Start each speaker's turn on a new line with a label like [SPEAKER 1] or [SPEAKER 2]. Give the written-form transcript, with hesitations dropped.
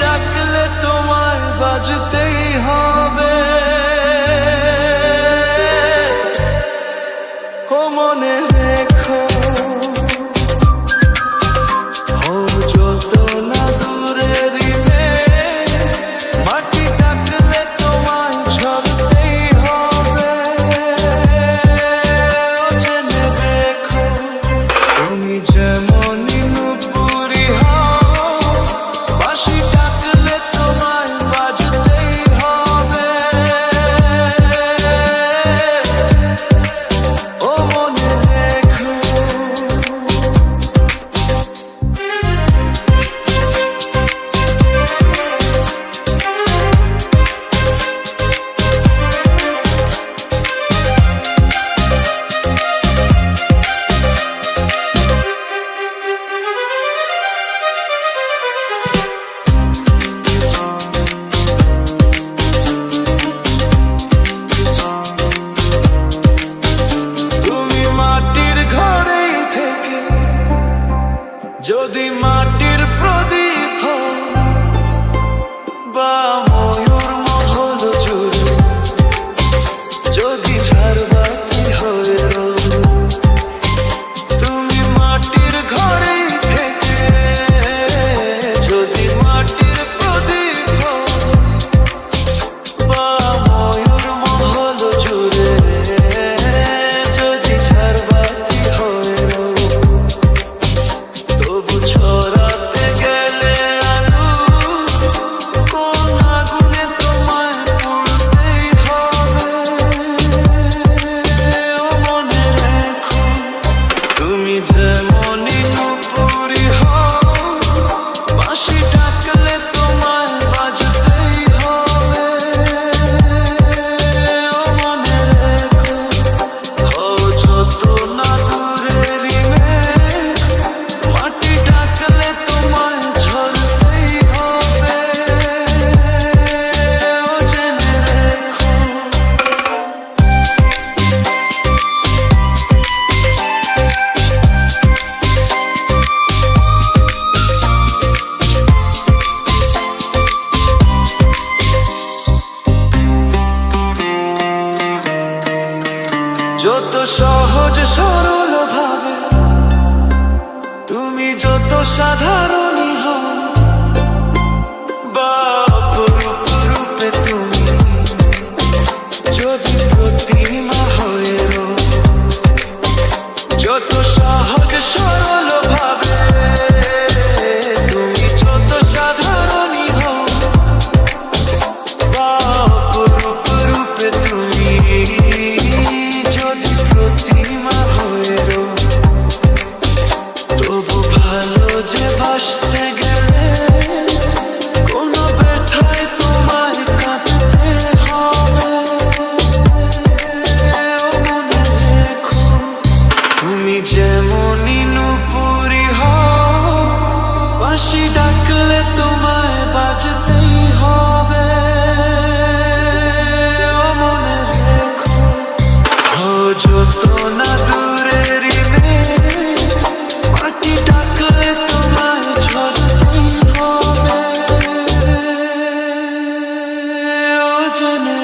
[SPEAKER 1] ডাকলে তোমায় বাজতেই হবে। ও মনে রেখো, ও যত না দূরেরই মেঘ, মাটি ডাকলে তোমায় ঝরতেই হবে। ও জেনে রেখো, তুমি যেমনই নুপুরি হও, বাঁশি ডাকলে তোমায় বাজতেই হবে। ও মনে রেখো। তুমি মাটির ঘরেই থেকে যদি মাটির প্রদীপ হও, বা ময়ূর মহল জুড়ে যদি ঝাড়বাতি হয়ে রও, তুমি মাটির ঘরেই থেকে যদি মাটির প্রদীপ হও, বা ময়ূর মহল জুড়ে যদি ঝাড়বাতি হয়ে রও, তবু ছড়াতে গেলে আলো কোন আগুনে তোমায় পুড়তেই হবে। ও মনে রেখো, তুমি যেমনই নুপুরি হও, বাঁশি ডাকলে তোমায় বাজতেই হবে। ও মনে রেখো, ও যত না দূরেরই মেঘ, মাটি ডাকলে তোমায় ঝরতেই হবে। ও জেনে রেখো। যত সহজ সরল ভাবে তুমি যত সাধারণই হও, বা অপরূপ রূপে তুমি যদি প্রতিমা হয়ে রও, যত সহজ সরল ভাবে তুমি যত সাধারণই হও, বা অপরূপ রূপে তুমি যদি প্রতিমা হয়ে রও, তবু ভালো যে বাসতে গেলে কোনো ব্যথায় তোমায় কাঁদতে হবে। ও মনে রেখো, তুমি যেমনই নুপুরি হও, বাঁশি ডাকলে তোমায় বাজতেই হবে। ও মনে রেখো, ও যত না দূরেরই মেঘ, মাটি ডাকলে তোমায় ঝরতেই হবে। ও জেনে